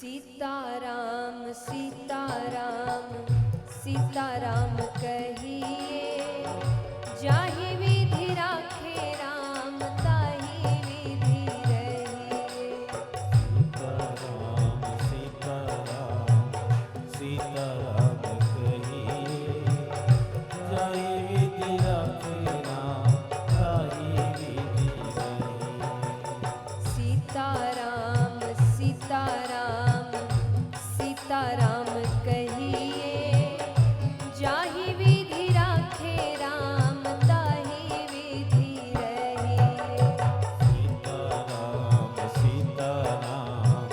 सीताराम सीताराम सीताराम कहिए, जाहि विधि राखे राम ताहि विधि रहिए। सीताराम सीताराम सीताराम कहिए, जाहि विधि राखे राम ताहि विधि रहिए। सीताराम सीताराम सीताराम कहिए, जाहि विधि राखे राम ताहि विधि रहिए। सीताराम सीताराम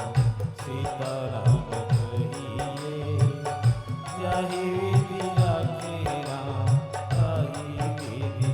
सीताराम कहिए, जाहि विधि राखे राम ताहि विधि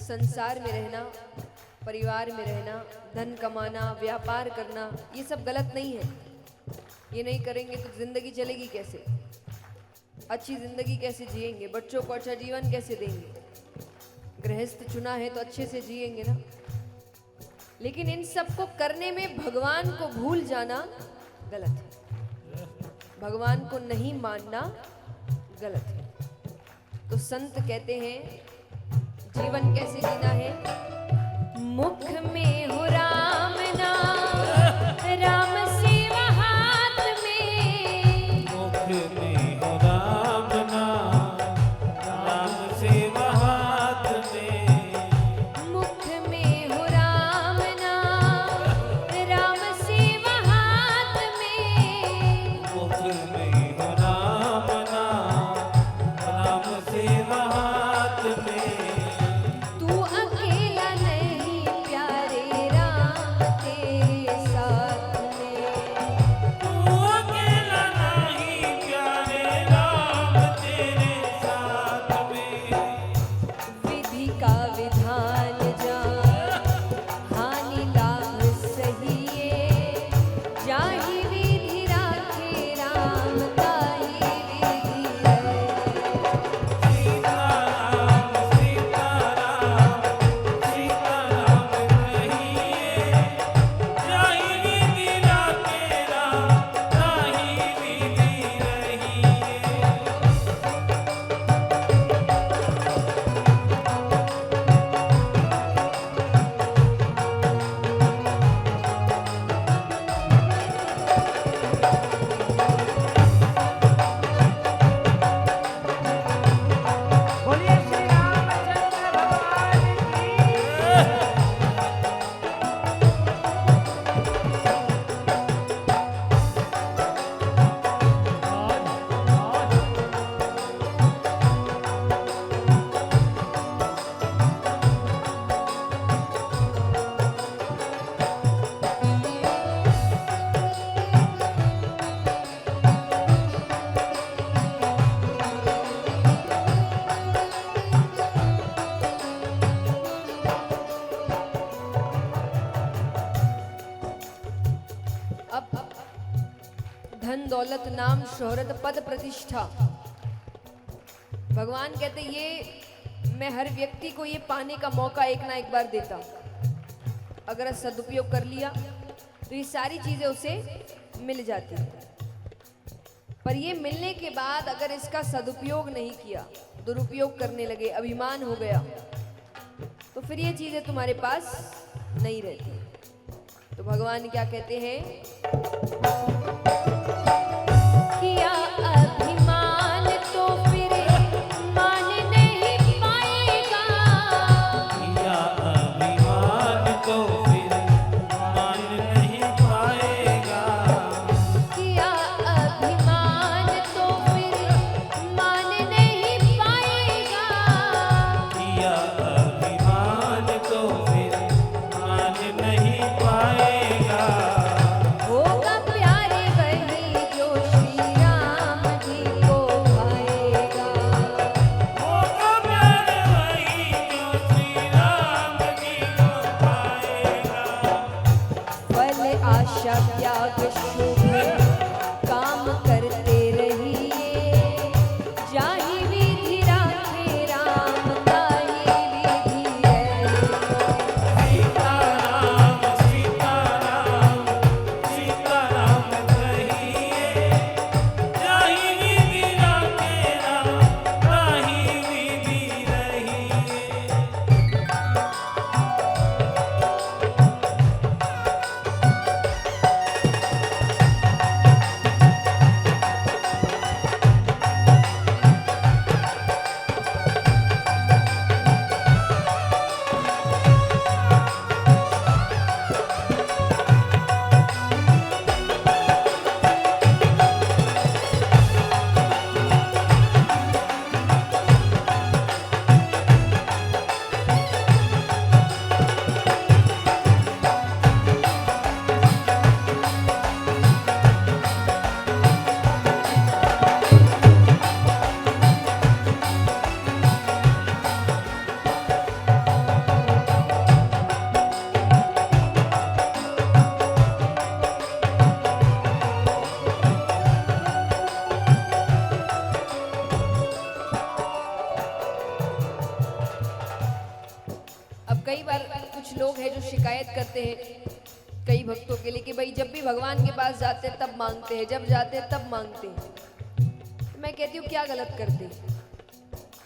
संसार में रहना, परिवार में रहना, धन कमाना, व्यापार करना, ये सब गलत नहीं है। ये नहीं करेंगे तो जिंदगी चलेगी कैसे? अच्छी जिंदगी कैसे जिएंगे? बच्चों को अच्छा जीवन कैसे देंगे? गृहस्थ चुना है तो अच्छे से जिएंगे ना। लेकिन इन सब को करने में भगवान को भूल जाना गलत है। भगवान को नहीं मानना गलत है। तो संत कहते हैं जीवन कैसे जीना है? मुख में हो राम नाम, राम सेवा हाथ में। मुख में हो राम नाम, राम सेवा हाथ में। मुख में हो राम नाम, राम सेवा हाथ में। मुख में हो राम नाम, राम सेवा हाथ में। तू अकेला नहीं प्यारे राम तेरे साथ में। तू अकेला नहीं प्यारे राम तेरे साथ में। विधि का विधान जान, हानि लाभ सहिए। जाहि विधि राखे राम ताहि विधि रहिए। सीताराम सीताराम सीताराम कहिए, जाहि विधि राखे राम ताहि विधि रहिए। बोलिए श्री रामचंद्र भगवान की। अब धन दौलत नाम शोहरत पद प्रतिष्ठा, भगवान कहते ये मैं हर व्यक्ति को ये पाने का मौका एक ना एक बार देता हूं। अगर सदुपयोग कर लिया तो ये सारी चीजें उसे मिल जाती हैं। पर ये मिलने के बाद अगर इसका सदुपयोग नहीं किया, दुरुपयोग करने लगे, अभिमान हो गया, तो फिर ये चीजें तुम्हारे पास नहीं रहती। तो भगवान क्या कहते हैं? शिकायत करते हैं कई भक्तों के लिए कि भाई जब भी भगवान के पास जाते हैं तब मांगते हैं, जब जाते हैं तब मांगते हैं। मैं कहती हूँ क्या गलत करते हैं?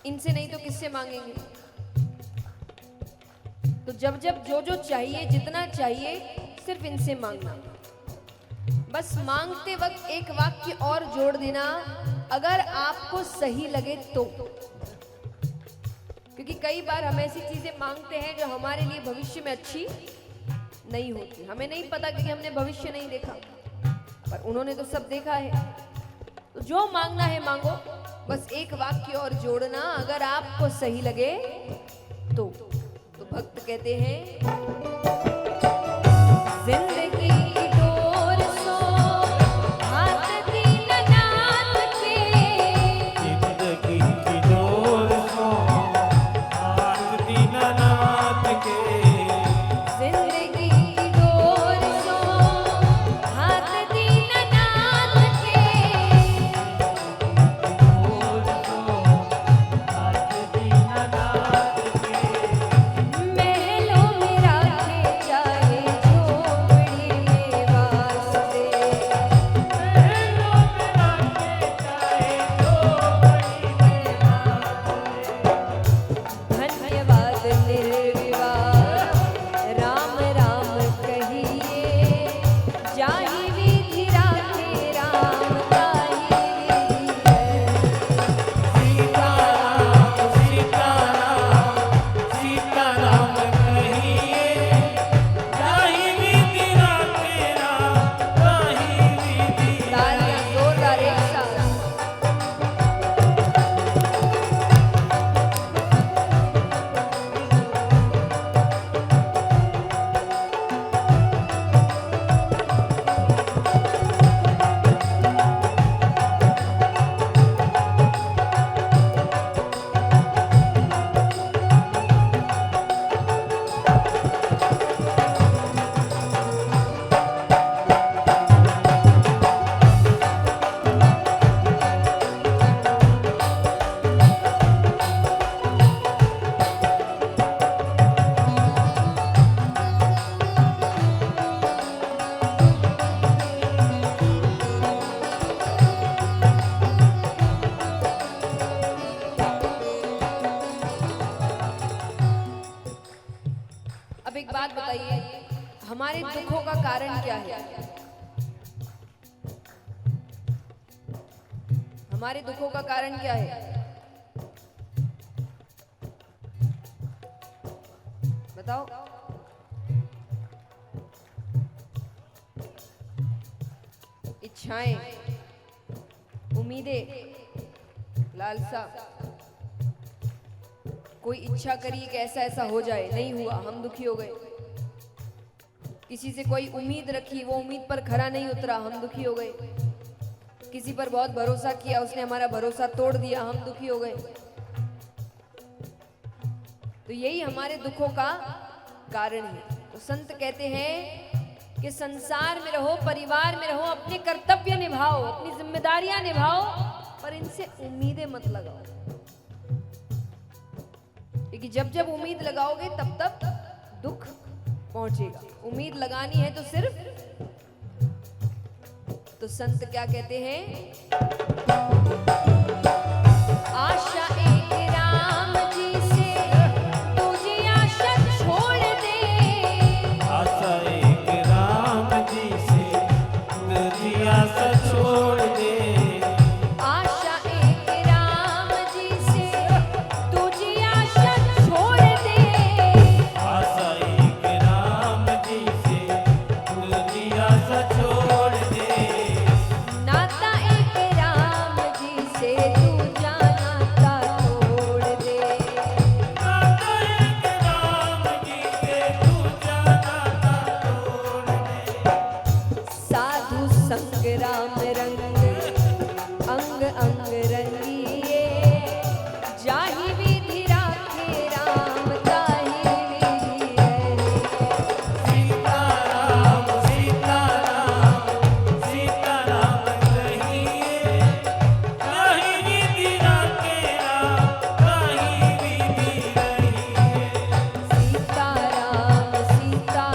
इनसे नहीं तो किससे मांगेंगे? तो जब जब जो जो चाहिए, जितना चाहिए, सिर्फ इनसे मांगना। बस मांगते वक्त एक वाक्य और जोड़ देना, अगर आपको सही लगे तो। क्योंकि कई बार हम ऐसी चीजें मांगते हैं जो हमारे लिए भविष्य में अच्छी नहीं होती। हमें नहीं पता क्योंकि हमने भविष्य नहीं देखा, पर उन्होंने तो सब देखा है। तो जो मांगना है मांगो, बस एक वाक्य और जोड़ना, अगर आपको सही लगे तो भक्त कहते हैं, जिंदगी की डोर सो हाथ दीननाथ के, जिंदगी की डोर सो हाथ दीननाथ के, जिंदगी की डोर सो हाथ दीननाथ के, डोर सो हाथ दीननाथ के, महलों में राखे चाहे झोपड़ी में वास दे, महलों में राखे चाहे झोपड़ी में धन्यवाद निर्विवाद राम राम कहिए, जाहि विधि राखे राम ताहि विधि है। सीताराम कहिए, जाहि विधि राखे राम ताहि विधि है। तालियां जोरदार एक साथ। अब एक बात बताइए, हमारे दुखों का कारण क्या है? हमारे दुखों का कारण क्या है? बताओ। इच्छाएं, उम्मीदें, लालसा। कोई इच्छा करिए कि ऐसा ऐसा हो जाए, नहीं हुआ, हम दुखी हो गए। किसी से कोई उम्मीद रखी, वो उम्मीद पर खरा नहीं उतरा, हम दुखी हो गए। किसी पर बहुत भरोसा किया, उसने हमारा भरोसा तोड़ दिया, हम दुखी हो गए। तो यही हमारे दुखों का कारण है। तो संत कहते हैं कि संसार में रहो, परिवार में रहो, अपने कर्तव्य निभाओ, अपनी जिम्मेदारियां निभाओ, पर इनसे उम्मीदें मत लगाओ। क्योंकि जब जब उम्मीद लगाओगे तब तब दुख पहुंचेगा। उम्मीद लगानी है तो सिर्फ, तो संत क्या कहते हैं, आशा एक राम जी से तुझे आशा छोड़ दे, आशा एक राम जी से तुझी आशा छोड़ दे, आशा एक राम जी से तुझे आशा छोड़ दे, आशा एक राम जी से तुझी आशा छोड़ दे, नाता एक राम जी से तू जाना तोड़ दे, नाता एक राम जी से तू जाना तोड़ दे, साधु संग राम रंग अंग अंग रंगिए, जाहि विधि राखे राम ताहि विधि है। सीताराम सीताराम सीताराम कहिए, जाहि विधि राखे राम ताहि विधि रहिए। सीताराम सीताराम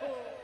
हो